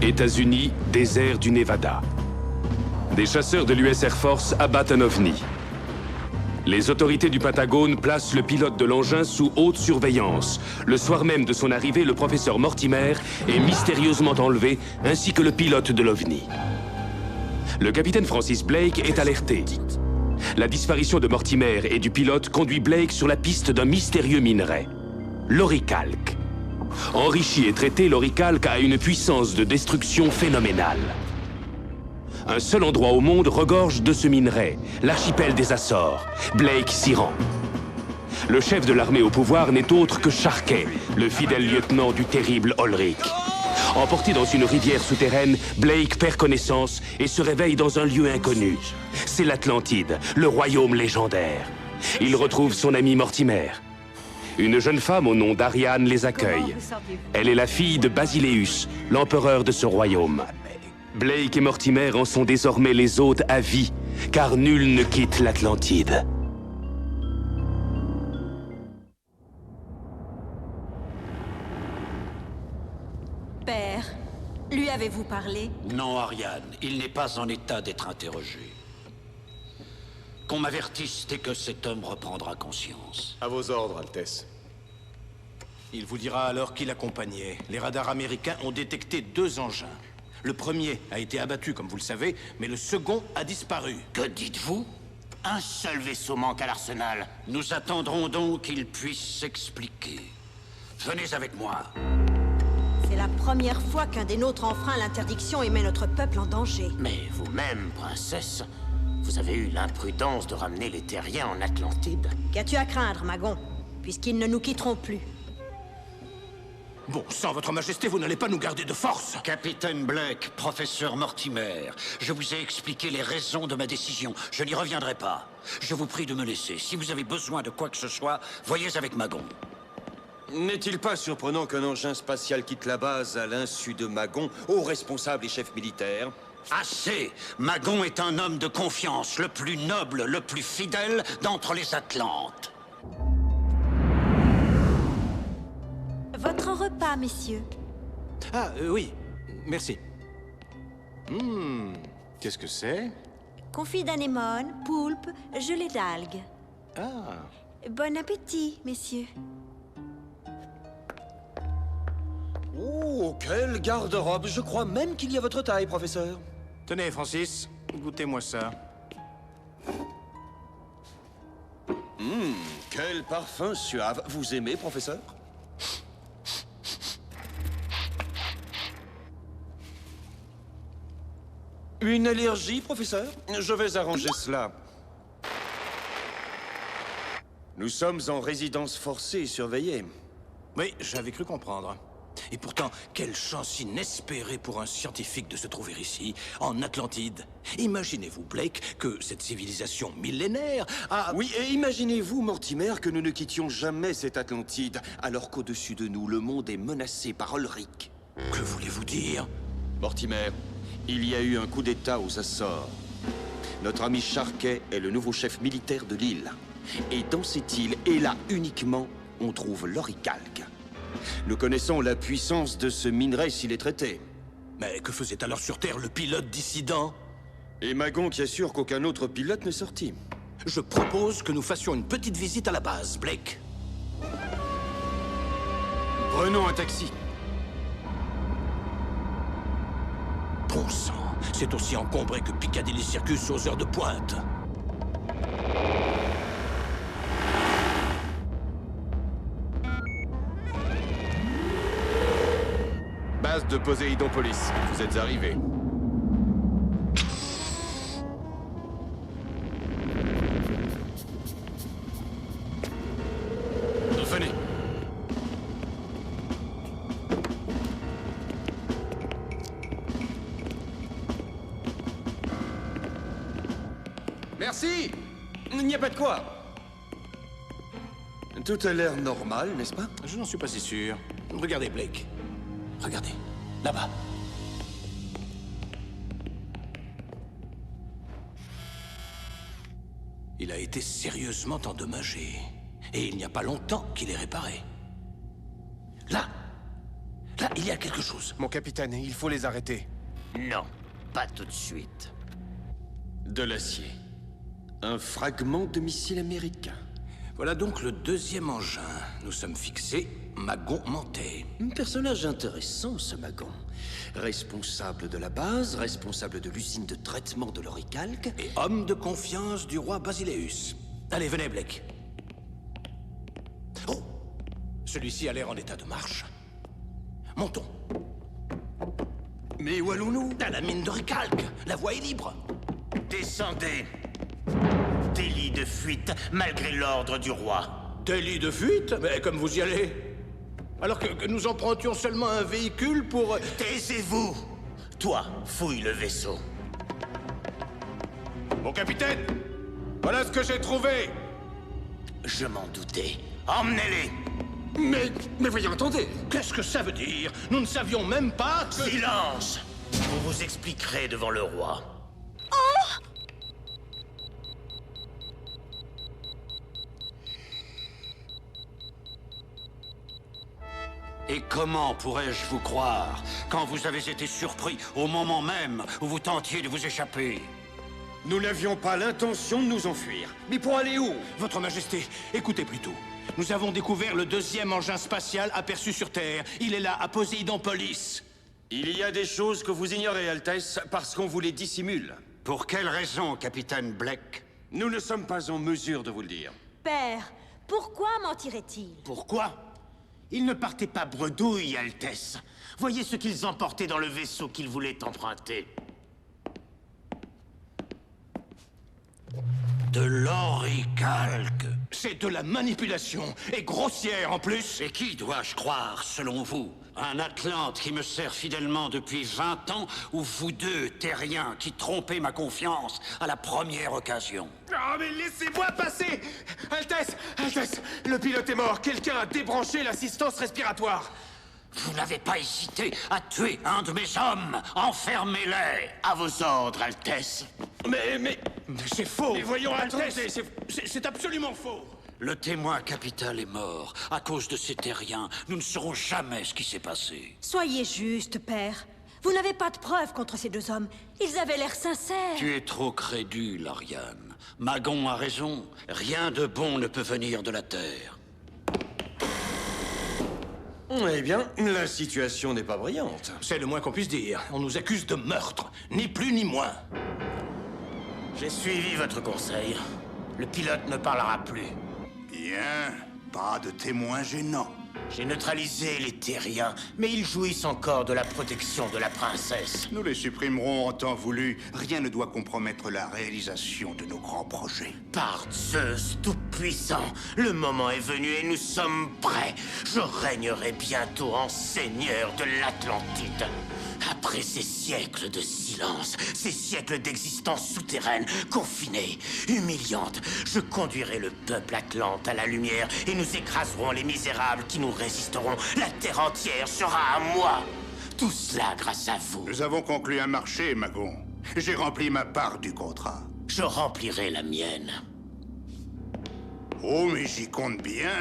États-Unis, désert du Nevada. Des chasseurs de l'US Air Force abattent un ovni. Les autorités du Pentagone placent le pilote de l'engin sous haute surveillance. Le soir même de son arrivée, le professeur Mortimer est mystérieusement enlevé, ainsi que le pilote de l'OVNI. Le capitaine Francis Blake est alerté. La disparition de Mortimer et du pilote conduit Blake sur la piste d'un mystérieux minerai, l'oricalque. Enrichi et traité, l'oricalque a une puissance de destruction phénoménale. Un seul endroit au monde regorge de ce minerai, l'archipel des Açores. Blake s'y rend. Le chef de l'armée au pouvoir n'est autre que Sharkey, le fidèle lieutenant du terrible Ulrich. Emporté dans une rivière souterraine, Blake perd connaissance et se réveille dans un lieu inconnu. C'est l'Atlantide, le royaume légendaire. Il retrouve son ami Mortimer. Une jeune femme au nom d'Ariane les accueille. Elle est la fille de Basileus, l'empereur de ce royaume. Blake et Mortimer en sont désormais les hôtes à vie, car nul ne quitte l'Atlantide. Père, lui avez-vous parlé? Non, Ariane, il n'est pas en état d'être interrogé. Qu'on m'avertisse dès que cet homme reprendra conscience. À vos ordres, Altesse. Il vous dira alors qui l'accompagnait. Les radars américains ont détecté 2 engins. Le premier a été abattu, comme vous le savez, mais le second a disparu. Que dites-vous? Un seul vaisseau manque à l'arsenal. Nous attendrons donc qu'il puisse s'expliquer. Venez avec moi. C'est la première fois qu'un des nôtres enfreint l'interdiction et met notre peuple en danger. Mais vous-même, princesse, vous avez eu l'imprudence de ramener les terriens en Atlantide. Qu'as-tu à craindre, Magon? Puisqu'ils ne nous quitteront plus. Bon sang, votre majesté, vous n'allez pas nous garder de force! Capitaine Blake, professeur Mortimer, je vous ai expliqué les raisons de ma décision. Je n'y reviendrai pas. Je vous prie de me laisser. Si vous avez besoin de quoi que ce soit, voyez avec Magon. N'est-il pas surprenant qu'un engin spatial quitte la base à l'insu de Magon, haut responsable et chef militaire? Assez! Magon est un homme de confiance, le plus noble, le plus fidèle d'entre les Atlantes. Votre repas, messieurs. Ah, oui. Merci. Qu'est-ce que c'est? Confit d'anémone, poulpe, gelée d'algues. Ah. Bon appétit, messieurs. Oh, quel garde-robe! Je crois même qu'il y a votre taille, professeur. Tenez, Francis, goûtez-moi ça. Quel parfum suave! Vous aimez, professeur? Une allergie, professeur? Je vais arranger cela. Nous sommes en résidence forcée et surveillée. Oui, j'avais cru comprendre. Et pourtant, quelle chance inespérée pour un scientifique de se trouver ici, en Atlantide. Imaginez-vous, Blake, que cette civilisation millénaire a... Oui, et imaginez-vous, Mortimer, que nous ne quittions jamais cette Atlantide, alors qu'au-dessus de nous, le monde est menacé par Ulrich. Que voulez-vous dire? Mortimer, il y a eu un coup d'État aux Açores. Notre ami Sharkey est le nouveau chef militaire de l'île. Et dans cette île, et là uniquement, on trouve l'oricalque. Nous connaissons la puissance de ce minerai s'il est traité. Mais que faisait alors sur Terre le pilote dissident? Et Magon qui assure qu'aucun autre pilote n'est sorti. Je propose que nous fassions une petite visite à la base, Blake. Prenons un taxi. Bon sang, c'est aussi encombré que Piccadilly Circus aux heures de pointe. Base de Poséidon Police, vous êtes arrivés. Venez. Merci! Il n'y a pas de quoi. Tout a l'air normal, n'est-ce pas? Je n'en suis pas si sûr. Regardez, Blake. Regardez, là-bas. Il a été sérieusement endommagé. Et il n'y a pas longtemps qu'il est réparé. Là, il y a quelque chose. Mon capitaine, il faut les arrêter. Non, pas tout de suite. De l'acier. Un fragment de missile américain. Voilà donc le deuxième engin. Nous sommes fixés, Magon mentait. Un personnage intéressant, ce Magon. Responsable de la base, responsable de l'usine de traitement de l'oricalque. Et homme de confiance du roi Basileus. Allez, venez, Blake. Oh! Celui-ci a l'air en état de marche. Montons. Mais où allons-nous? À la mine d'oricalque. La voie est libre. Descendez. Délit de fuite, malgré l'ordre du roi. Délit de fuite? Mais comme vous y allez? Alors que nous empruntions seulement un véhicule pour... Taisez-vous! Toi, fouille le vaisseau. Mon capitaine! Voilà ce que j'ai trouvé! Je m'en doutais. Emmenez-les! Mais voyons, attendez. Qu'est-ce que ça veut dire? Nous ne savions même pas que... Silence! Vous vous expliquerez devant le roi. Et comment pourrais-je vous croire quand vous avez été surpris au moment même où vous tentiez de vous échapper? Nous n'avions pas l'intention de nous enfuir. Mais pour aller où? Votre Majesté, écoutez plutôt. Nous avons découvert le deuxième engin spatial aperçu sur Terre. Il est là, à Poséidon-Polis. Il y a des choses que vous ignorez, Altesse, parce qu'on vous les dissimule. Pour quelle raison, capitaine Blake? Nous ne sommes pas en mesure de vous le dire. Père, pourquoi mentirait-il? Pourquoi? Ils ne partaient pas bredouille, Altesse. Voyez ce qu'ils emportaient dans le vaisseau qu'ils voulaient emprunter. De l'oricalque. C'est de la manipulation, et grossière en plus. Et qui dois-je croire, selon vous? Un Atlante qui me sert fidèlement depuis 20 ans, ou vous deux, terriens, qui trompez ma confiance à la première occasion? Ah, mais laissez-moi passer! Altesse! Altesse! Le pilote est mort. Quelqu'un a débranché l'assistance respiratoire. Vous n'avez pas hésité à tuer un de mes hommes. Enfermez-les. À vos ordres, Altesse. Mais c'est faux. Mais voyons, Altesse, attendez. c'est absolument faux. Le témoin capital est mort. À cause de ces terriens, nous ne saurons jamais ce qui s'est passé. Soyez juste, père. Vous n'avez pas de preuves contre ces deux hommes. Ils avaient l'air sincères. Tu es trop crédule, Ariane. Magon a raison. Rien de bon ne peut venir de la Terre. Eh bien, la situation n'est pas brillante. C'est le moins qu'on puisse dire. On nous accuse de meurtre, ni plus ni moins. J'ai suivi votre conseil. Le pilote ne parlera plus. Bien, pas de témoins gênants. J'ai neutralisé les terriens, mais ils jouissent encore de la protection de la princesse. Nous les supprimerons en temps voulu. Rien ne doit compromettre la réalisation de nos grands projets. Par Zeus tout-puissant, le moment est venu et nous sommes prêts. Je régnerai bientôt en seigneur de l'Atlantide. Après ces siècles de silence, ces siècles d'existence souterraine, confinée, humiliante, je conduirai le peuple atlante à la lumière et nous écraserons les misérables qui nous résisteront. La terre entière sera à moi. Tout cela grâce à vous. Nous avons conclu un marché, Magon. J'ai rempli ma part du contrat. Je remplirai la mienne. Oh, mais j'y compte bien.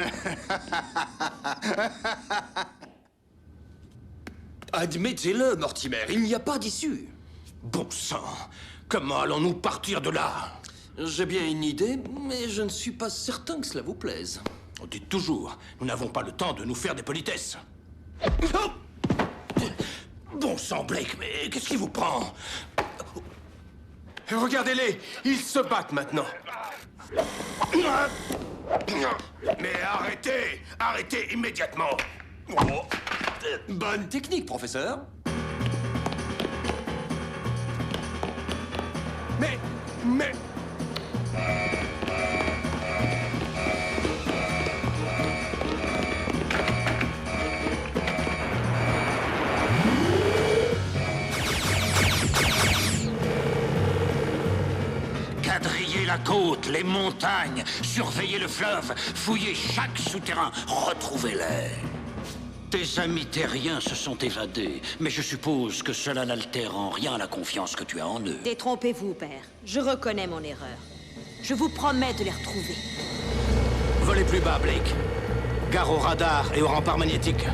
Admettez-le, Mortimer, il n'y a pas d'issue. Bon sang, comment allons-nous partir de là? J'ai bien une idée, mais je ne suis pas certain que cela vous plaise. On dit toujours, nous n'avons pas le temps de nous faire des politesses. Bon sang, Blake, mais qu'est-ce qui vous prend? Regardez-les! Ils se battent maintenant. Mais arrêtez! Arrêtez immédiatement! Bonne technique, professeur. Mais... Quadrillez la côte, les montagnes, surveillez le fleuve, fouillez chaque souterrain, retrouvez-les. Tes amis terriens se sont évadés, mais je suppose que cela n'altère en rien la confiance que tu as en eux. Détrompez-vous, père. Je reconnais mon erreur. Je vous promets de les retrouver. Volez plus bas, Blake. Gare au radar et au rempart magnétique.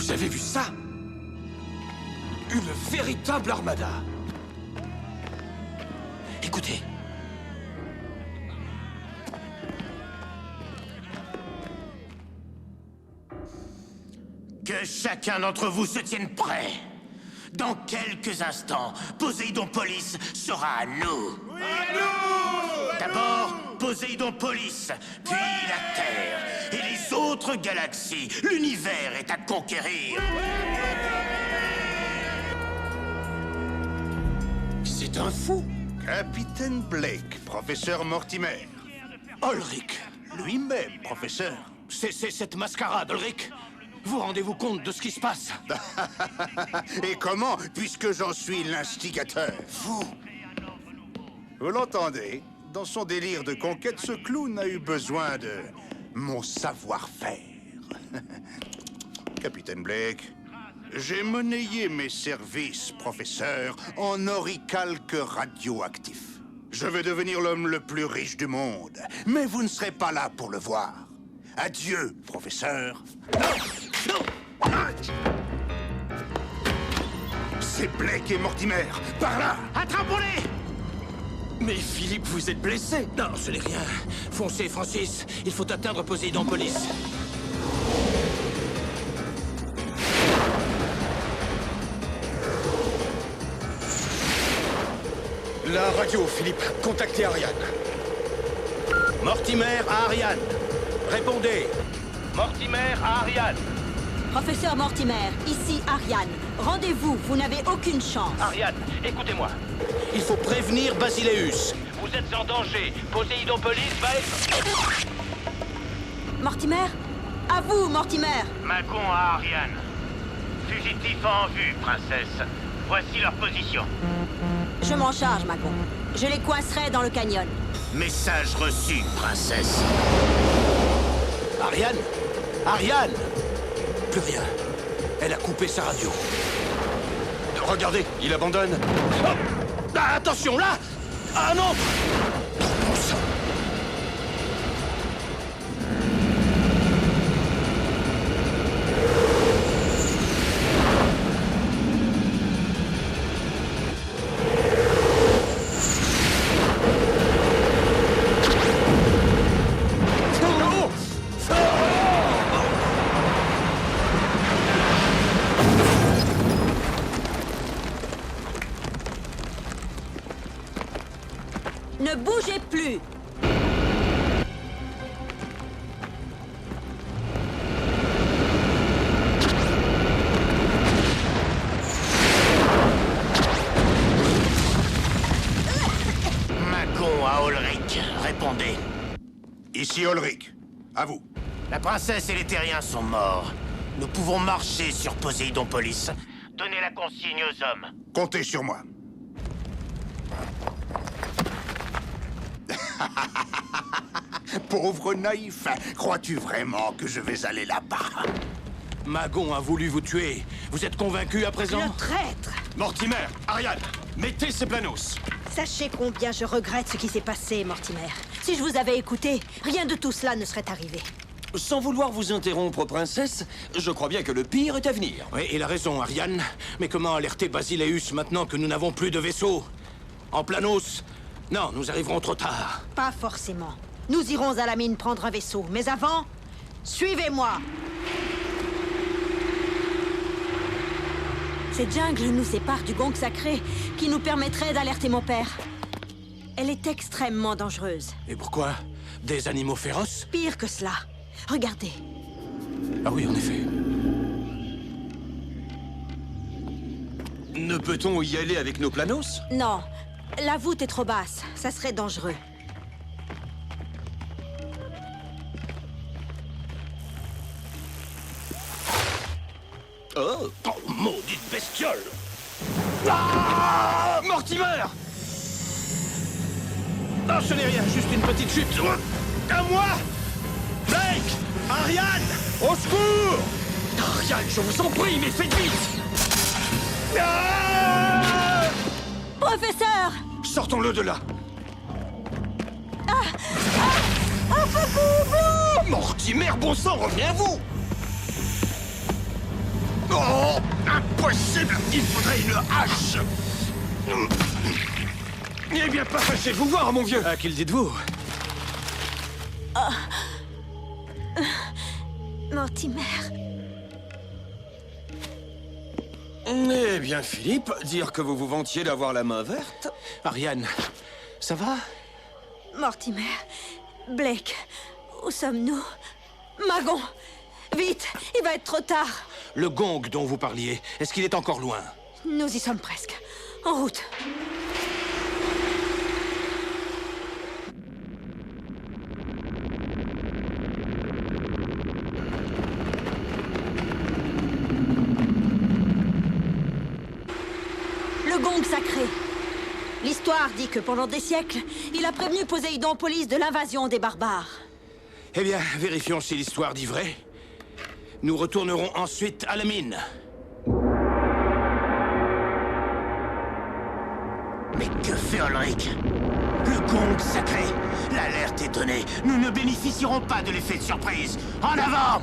Vous avez vu ça? Une véritable armada. Écoutez. Que chacun d'entre vous se tienne prêt. Dans quelques instants, Poséidon Police sera à nous. Oui, à nous! D'abord, Poséidon Police, puis la Terre et les autres galaxies. L'univers est à conquérir. C'est un fou. Capitaine Blake, professeur Mortimer. Ulrich. Lui-même, professeur. C'est cette mascarade, Ulrich. Vous rendez-vous compte de ce qui se passe? Et comment, puisque j'en suis l'instigateur? Vous l'entendez? Dans son délire de conquête, ce clown a eu besoin de mon savoir-faire. Capitaine Blake, j'ai monnayé mes services, professeur, en oricalque radioactif. Je vais devenir l'homme le plus riche du monde, mais vous ne serez pas là pour le voir. Adieu, professeur. Non! C'est Blake et Mortimer, par là! Attrapons-les! Mais Philippe, vous êtes blessé? Non, ce n'est rien. Foncez, Francis. Il faut atteindre Poséidon Police. La radio, Philippe. Contactez Ariane. Mortimer à Ariane. Répondez. Mortimer à Ariane. Professeur Mortimer, ici Ariane. Rendez-vous, vous n'avez aucune chance. Ariane, écoutez-moi. Il faut prévenir Basileus. Vous êtes en danger. Poséidon Police va être... Mortimer? À vous, Mortimer! Macon à Ariane. Fugitif en vue, princesse. Voici leur position. Je m'en charge, Macon. Je les coincerai dans le canyon. Message reçu, princesse. Ariane? Ariane? Plus rien. Elle a coupé sa radio. Regardez, il abandonne. Oh! Ah, attention, là! Ah non! Oh, bon sang. Ne bougez plus! Macon à Ulrich, répondez. Ici Ulrich. À vous. La princesse et les terriens sont morts. Nous pouvons marcher sur Poséidon Police. Donnez la consigne aux hommes. Comptez sur moi. Pauvre naïf, crois-tu vraiment que je vais aller là-bas? Magon a voulu vous tuer. Vous êtes convaincu à présent? Le traître! Mortimer, Ariane, mettez ces planos. Sachez combien je regrette ce qui s'est passé, Mortimer. Si je vous avais écouté, rien de tout cela ne serait arrivé. Sans vouloir vous interrompre, princesse, je crois bien que le pire est à venir. Oui, il a raison, Ariane. Mais comment alerter Basileus maintenant que nous n'avons plus de vaisseau? En planos? Non, nous arriverons trop tard. Pas forcément. Nous irons à la mine prendre un vaisseau. Mais avant, suivez-moi! Cette jungle nous sépare du gong sacré qui nous permettrait d'alerter mon père. Elle est extrêmement dangereuse. Et pourquoi? Des animaux féroces? Pire que cela. Regardez. Ah oui, en effet. Ne peut-on y aller avec nos planos? Non, la voûte est trop basse. Ça serait dangereux. Oh, maudite bestiole! Ah! Mortimer! Non, ce n'est rien, juste une petite chute. À moi! Blake! Ariane! Au secours! Ariane, je vous en prie, mais faites vite! Ah! Professeur! Sortons-le de là! Mortimer, bon sang, revenez à vous! possible. Il faudrait une hache. Eh bien, pas fâchez-vous voir, mon vieux. À qui le dites-vous? Mortimer. Eh bien, Philippe, dire que vous vous vantiez d'avoir la main verte? Ariane, ça va? Mortimer. Blake. Où sommes-nous? Magon. Vite, il va être trop tard. Le gong dont vous parliez, est-ce qu'il est encore loin? Nous y sommes presque. En route. Le gong sacré. L'histoire dit que pendant des siècles, il a prévenu Poséidon Police de l'invasion des barbares. Eh bien, vérifions si l'histoire dit vrai. Nous retournerons ensuite à la mine. Mais que fait Ulrich? Le gong sacré. L'alerte est donnée. Nous ne bénéficierons pas de l'effet de surprise. En avant!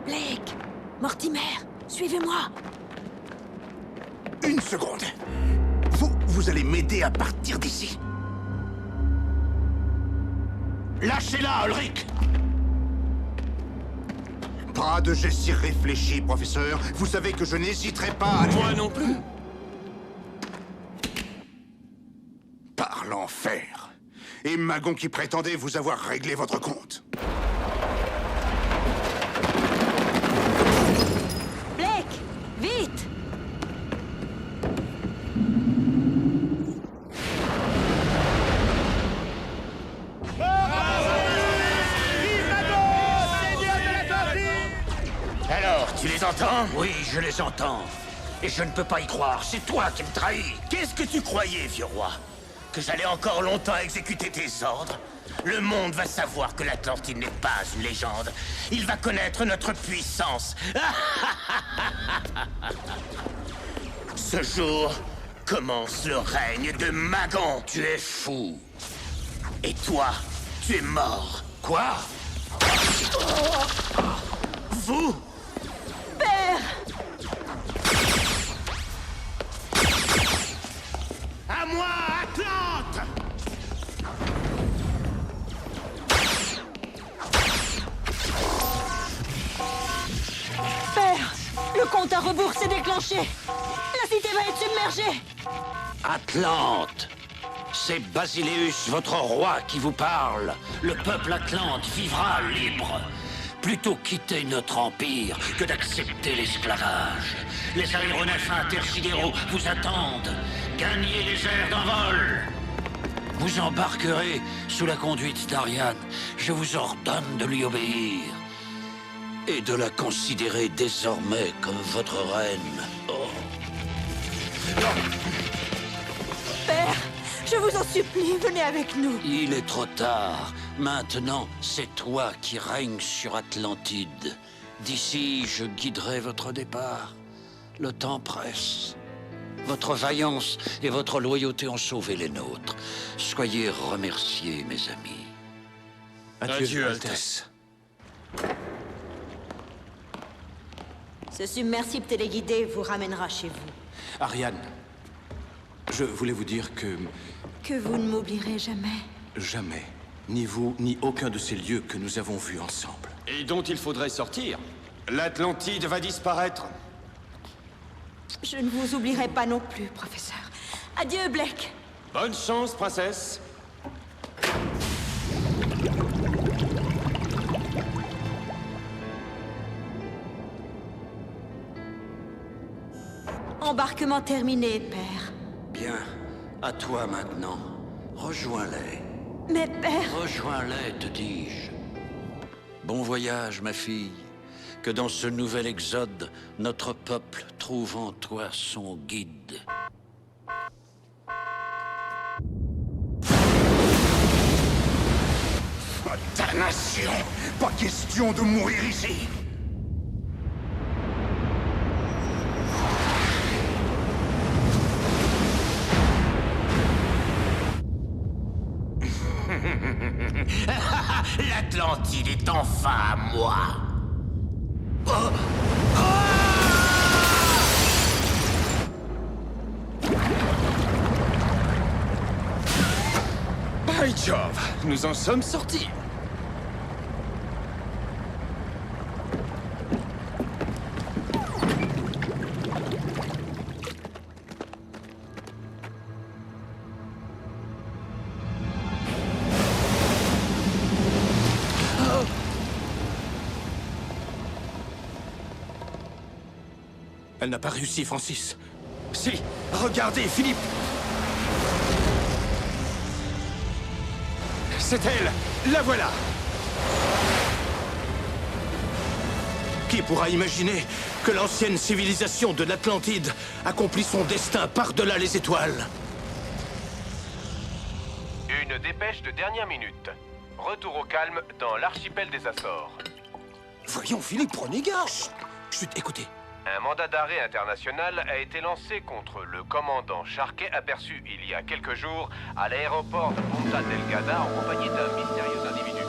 Blake. Mortimer. Suivez-moi. Une seconde. Vous allez m'aider à partir d'ici. Lâchez-la, Ulrich! Pas de gestes irréfléchis, professeur. Vous savez que je n'hésiterai pas à... Moi non plus. Par l'enfer. Et Magon qui prétendait vous avoir réglé votre compte. Blake. Vite. Alors, tu les entends? Oui, je les entends. Et je ne peux pas y croire. C'est toi qui me trahis. Qu'est-ce que tu croyais, vieux roi? Que j'allais encore longtemps exécuter tes ordres? Le monde va savoir que l'Atlantide n'est pas une légende. Il va connaître notre puissance. Ce jour commence le règne de Magon. Tu es fou. Et toi, tu es mort. Quoi? Vous? Père. À moi, Atlante! Père. Le compte à rebours s'est déclenché. La cité va être submergée. Atlante! C'est Basileus, votre roi, qui vous parle. Le peuple Atlante vivra libre. Plutôt quitter notre empire que d'accepter l'esclavage. Les aéronefs intersidéraux vous attendent. Gagnez les airs d'envol. Vous embarquerez sous la conduite d'Ariane. Je vous ordonne de lui obéir. Et de la considérer désormais comme votre reine. Oh. Père, je vous en supplie, venez avec nous. Il est trop tard. Maintenant, c'est toi qui règnes sur Atlantide. D'ici, je guiderai votre départ. Le temps presse. Votre vaillance et votre loyauté ont sauvé les nôtres. Soyez remerciés, mes amis. Adieu, Altesse. Ce submersible téléguidé vous ramènera chez vous. Ariane, je voulais vous dire que Que vous ne m'oublierez jamais. jamais, ni vous, ni aucun de ces lieux que nous avons vus ensemble. Et dont il faudrait sortir. L'Atlantide va disparaître. Je ne vous oublierai pas non plus, professeur. Adieu, Blake. Bonne chance, princesse. Embarquement terminé, père. Bien, à toi maintenant. Rejoins-les. Mais père... Rejoins-les, te dis-je. Bon voyage, ma fille. Que dans ce nouvel exode, notre peuple trouve en toi son guide. Damnation! Pas question de mourir ici! moi. By Jove, nous en sommes sortis. Elle n'a pas réussi, Francis. Si, regardez, Philippe. C'est elle. La voilà. Qui pourra imaginer que l'ancienne civilisation de l'Atlantide accomplit son destin par-delà les étoiles? Une dépêche de dernière minute. Retour au calme dans l'archipel des Açores. Voyons, Philippe, prenez garde. Chut, écoutez. Un mandat d'arrêt international a été lancé contre le commandant Sharkey aperçu il y a quelques jours à l'aéroport de Punta Delgada en compagnie d'un mystérieux individu